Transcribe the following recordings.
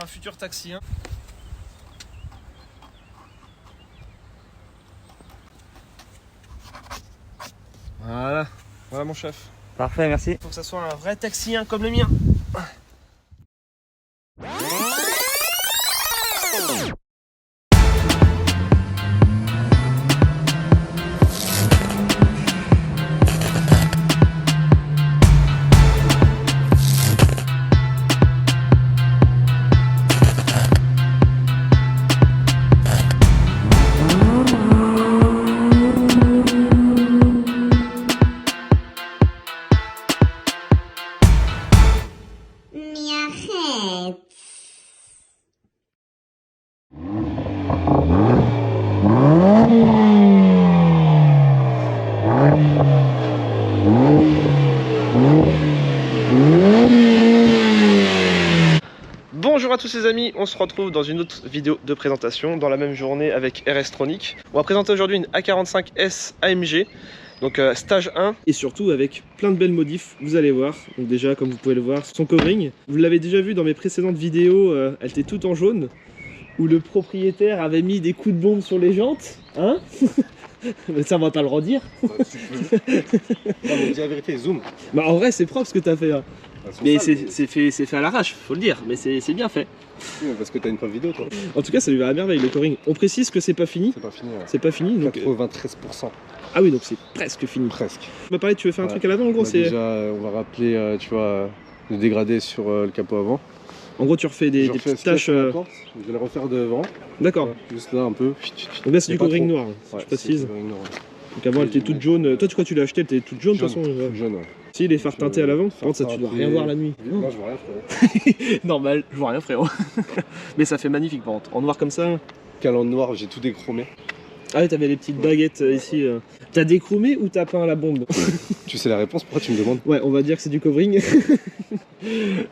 un futur taxi. Hein. Voilà, voilà mon chef. Parfait, merci. Faut que ça soit un vrai taxi hein, comme le mien. Bonjour à tous les amis, on se retrouve dans une autre vidéo de présentation dans la même journée avec RS-Tronic. On va présenter aujourd'hui une A45S AMG, donc stage 1 et surtout avec plein de belles modifs, vous allez voir. Donc déjà comme vous pouvez le voir, son covering, vous l'avez déjà vu dans mes précédentes vidéos, elle était toute en jaune où le propriétaire avait mis des coups de bombe sur les jantes, hein. Mais ça on va pas le redire. Non mais dis la vérité, zoom. Bah en vrai c'est propre ce que t'as fait hein. Mais ça, c'est fait à l'arrache, faut le dire, mais c'est bien fait. Oui, parce que t'as une preuve vidéo toi. En tout cas ça lui va à merveille le covering. On précise que c'est pas fini. C'est pas fini. Ouais. C'est pas fini donc. 93%. Ah oui donc c'est presque fini. Presque. Bah pareil tu veux faire un truc à l'avant en gros Bah, c'est. déjà on va rappeler tu vois le dégradé sur le capot avant. En gros tu refais des petites taches. Je vais le refaire devant. D'accord. Juste là un peu. Donc là c'est du pas covering trop. noir, je Ouais, précise. c'est du noir. Donc avant elle était toute jaune. Toi tu l'as acheté, elle était toute jaune de toute façon. Jaune, ouais. Si les phares teintés à l'avant, par contre ça tu dois rien voir la nuit. Non je vois rien frérot. Normal, je vois rien frérot. Mais ça fait magnifique par contre. En noir comme ça. Calandre noir, j'ai tout déchromé. Ah ouais t'avais les petites baguettes ici. T'as déchromé ou t'as peint à la bombe? Tu sais la réponse, pourquoi tu me demandes? Ouais, on va dire que c'est du covering.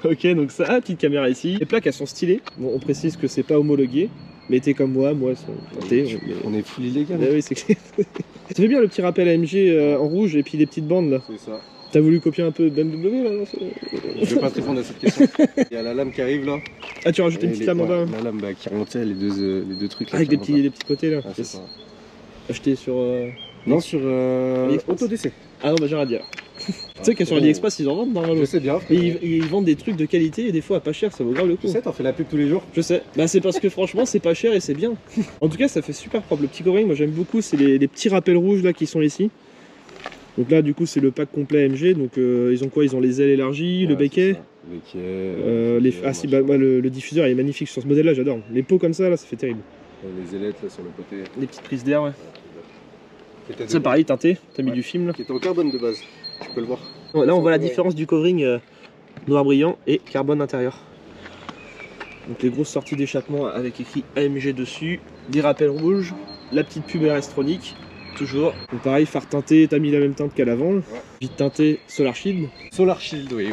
Ok, donc ça, petite caméra ici. Les plaques elles sont stylées. Bon, on précise que c'est pas homologué. Mais t'es comme moi elles sont teintées. On est full illégal. Ah oui, c'est clair. Ça fait bien le petit rappel AMG en rouge et puis les petites bandes là. C'est ça. T'as voulu copier un peu BMW là? Je vais pas te répondre à cette question. Il y a la lame qui arrive là. Ah, tu rajoutes une petite lame en bas. La lame qui remontait les deux trucs là. Avec les petits côtés là. Ah, c'est ça. Acheté sur. Non, sur AutoDC. Ah non, bah j'ai rien à dire. Tu sais que sur AliExpress ils en vendent normalement. Je sais bien. Et ils vendent des trucs de qualité et des fois à pas cher, ça vaut grave le coup. Tu sais, t'en fais la pub tous les jours. Je sais. Bah c'est parce que franchement c'est pas cher et c'est bien. En tout cas ça fait super propre. Le petit covering moi j'aime beaucoup, c'est les petits rappels rouges là qui sont ici. Donc là du coup c'est le pack complet AMG. Donc ils ont quoi? Ils ont les ailes élargies, le becquet. Le becquet. Le diffuseur il est magnifique sur ce modèle là, j'adore. Les pots comme ça là, ça fait terrible. Les ailettes là sur le côté. Les petites prises d'air ouais. C'est pareil teinté, t'as mis du film là. Qui est en carbone de base, tu peux le voir. Ouais, là on voit la différence du covering noir brillant et carbone intérieur. Donc les grosses sorties d'échappement avec écrit AMG dessus, des rappels rouges, la petite pub RS-Tronic, toujours. Donc pareil, phare teinté, t'as mis la même teinte qu'à l'avant. Ouais. Vite teinté, Solar Shield. Solar Shield, oui.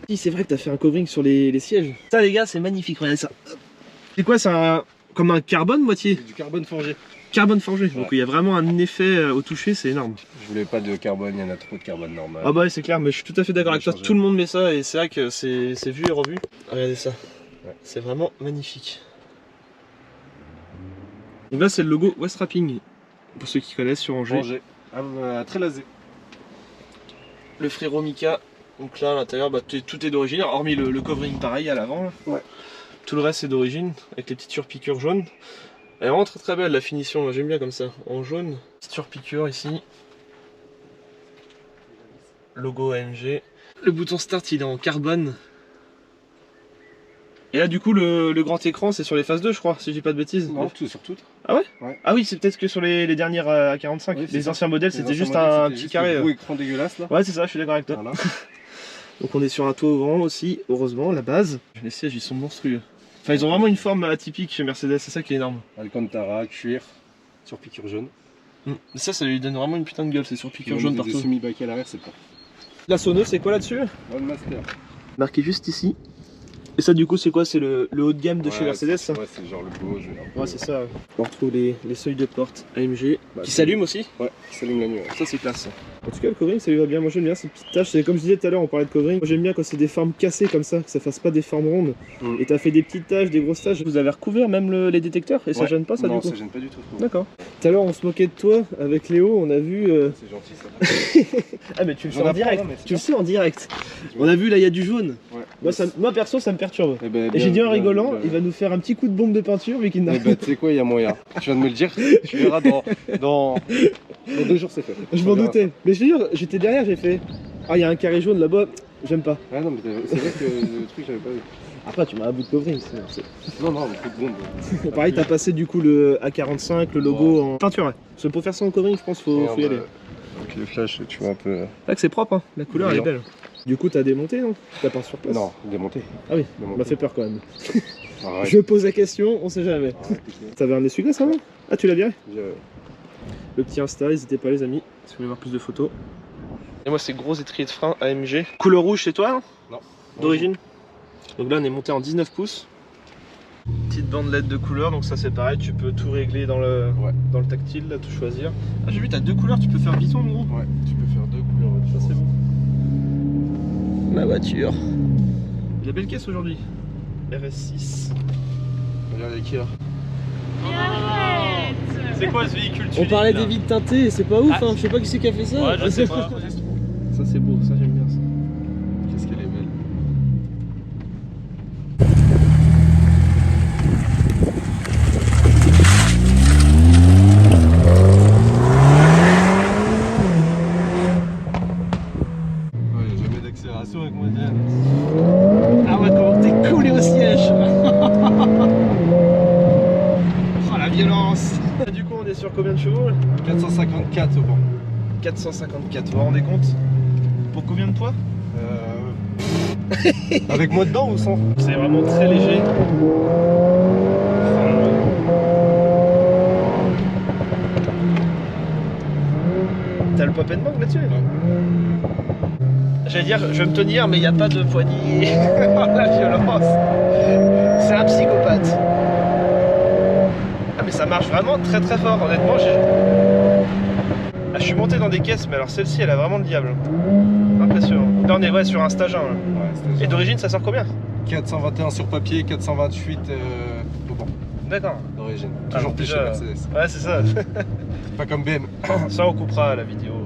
Si c'est vrai que t'as fait un covering sur les sièges. Ça les gars c'est magnifique, regardez ça. C'est quoi, c'est comme un carbone moitié? C'est du carbone forgé. Carbone forgé, ouais. Donc il y a vraiment un effet au toucher, c'est énorme. Je voulais pas de carbone, il y en a trop de carbone normal. Ah bah ouais, c'est clair, mais je suis tout à fait d'accord avec toi, tout le monde met ça et c'est vrai que c'est vu et revu. Regardez ça, ouais. C'est vraiment magnifique. Donc là c'est le logo West Wrapping, pour ceux qui connaissent sur Angers. Très lasé. Le frérot Mika, donc là à l'intérieur bah, tout est d'origine, hormis le covering pareil à l'avant. Ouais. Tout le reste c'est d'origine, avec les petites surpiqûres jaunes. Elle est vraiment très belle la finition, j'aime bien comme ça, en jaune. Petite surpiqûre ici. Logo AMG. Le bouton start il est en carbone. Et là du coup le grand écran c'est sur les phases 2 je crois, si je dis pas de bêtises. Non, tout sur toutes. Ah ouais, ouais. Ah oui c'est peut-être que sur les dernières A45. Oui, les anciens modèles c'était juste un petit carré. Un gros écran dégueulasse là. Ouais c'est ça, je suis d'accord avec toi. Voilà. Donc on est sur un toit ouvrant aussi, heureusement, la base. Les sièges ils sont monstrueux. Enfin ils ont vraiment une forme atypique chez Mercedes, c'est ça qui est énorme. Alcantara, cuir, sur piqûre jaune. Ça lui donne vraiment une putain de gueule, c'est sur piqûre jaune partout. Des semi-baquets à l'arrière, c'est pas. La Sono c'est quoi là-dessus? One Master. Marqué juste ici. Et ça du coup c'est quoi? C'est le haut de gamme de chez Mercedes ça? Ouais, c'est genre le beau jeu. Ouais c'est ça. On retrouve les seuils de porte AMG qui s'allument aussi. Ouais, qui s'allume la nuit. Ouais. Ça c'est classe. En tout cas le covering ça lui va bien, moi j'aime bien ces petites taches. Comme je disais tout à l'heure on parlait de covering, moi j'aime bien quand c'est des formes cassées comme ça, que ça fasse pas des formes rondes. Et t'as fait des petites taches, des grosses taches. Vous avez recouvert même les détecteurs et ça gêne pas ça du coup? Non ça gêne pas du tout. D'accord. Tout à l'heure on se moquait de toi avec Léo, on a vu... C'est gentil ça. Ah mais tu le sais en direct, tu le sais en direct. On a vu là il y a du jaune. Ouais. Moi perso ça me perturbe. Et j'ai dit en rigolant, il va nous faire un petit coup de bombe de peinture mais qu'il n'a... Eh ben tu sais quoi, il y a moyen. Tu viens de me le dire, tu verras dans 2 jours c'est fait. Je m'en doutais. Mais je te jure, j'étais derrière, j'ai fait... Ah il y a un carré jaune là-bas, j'aime pas. Ah non mais c'est vrai que le truc j'avais pas vu. Après tu m'as un bout de covering. Non, un coup de bombe. Pareil t'as passé du coup le A45, le logo en peinture. Ouais. Parce que pour faire ça en covering je pense faut y aller. Avec les flashs tu vois un peu... Là que c'est propre hein, la couleur elle est belle. Du coup t'as démonté non? T'as peint sur place? Non, démonté. Ah oui, ça m'a fait peur quand même. Arrête. Je pose la question, on sait jamais. T'avais un essuie-glace avant? Ah tu l'as viré? Le petit Insta, n'hésitez pas les amis, si vous voulez voir plus de photos. Et moi c'est gros étrier de frein AMG. Couleur rouge c'est toi? Non. D'origine? Donc là on est monté en 19 pouces. Petite bande LED de couleur, donc ça c'est pareil, tu peux tout régler dans le tactile, là, tout choisir. Ah j'ai vu t'as 2 couleurs, tu peux faire biton en gros? Ouais, tu peux faire 2 couleurs, ça c'est bon. Ma voiture. Il y a belle caisse aujourd'hui. RS6. Regarde qui là. C'est quoi ce véhicule? On parlait des vides teintées, c'est pas ouf, Ah. hein. Je sais pas qui c'est qui a fait ça. Ouais, je sais pas. Ça c'est beau, ça j'aime bien ça. Qu'est-ce qu'elle est belle. Ouais, il n'y a jamais d'accélération avec modèle. Ah ouais, comment t'es collé au siège. Oh la violence. Du coup on est sur combien de chevaux là? 454 au banc. 454, vous vous rendez compte? Pour combien de poids? Avec moi dedans ou sans? C'est vraiment très léger. T'as le pop and bank là-dessus? J'allais dire, je vais me tenir, mais il n'y a pas de poignée. Oh la violence. C'est un psychopathe. Ah mais ça marche vraiment très très fort, honnêtement. Je suis monté dans des caisses, mais alors celle-ci elle a vraiment le diable. Impressionnant. Là on est sur un stage 1 là. Ouais, et d'origine ça sort combien? 421 sur papier, 428 au banc. D'accord. D'origine. Toujours plus chez Mercedes. Ouais c'est ça. Pas comme BM. Ça on coupera la vidéo.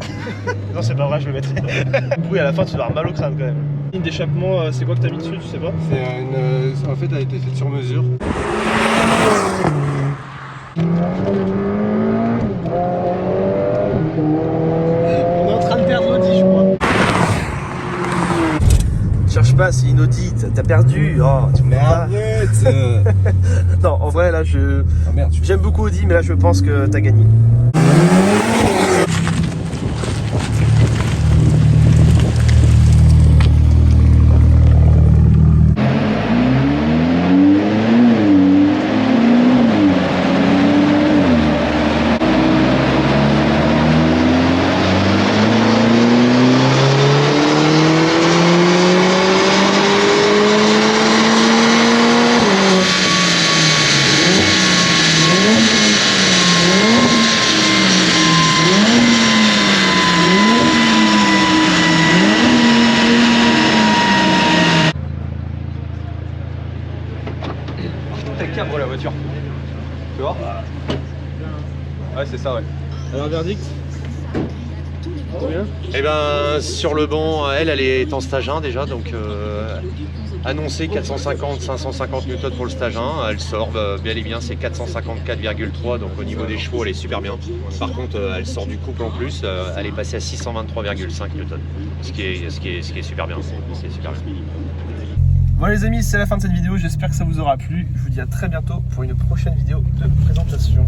Non c'est pas vrai, je le mettrai. Oui à la fin tu vas avoir mal au crâne quand même. Ligne d'échappement, c'est quoi que t'as mis dessus, tu sais pas? C'est une... En fait elle a été faite sur mesure. On est en train de perdre l'Audi je crois. Cherche pas, c'est une Audi, t'as perdu. Oh, tu Mais arrête. Non en vrai là Ah merde, j'aime beaucoup Audi mais là je pense que t'as gagné. Cabre la voiture. Tu vois? Ouais c'est ça ouais. Alors verdict? Combien? Et ben sur le banc, elle est en stage 1 déjà, donc annoncé 450-550 Newton pour le stage 1, elle sort bien et bien, c'est 454,3, donc au niveau des chevaux elle est super bien. Par contre elle sort du couple en plus, elle est passée à 623,5 Newton, ce qui est super bien, c'est super bien. Voilà les amis, c'est la fin de cette vidéo, j'espère que ça vous aura plu. Je vous dis à très bientôt pour une prochaine vidéo de présentation.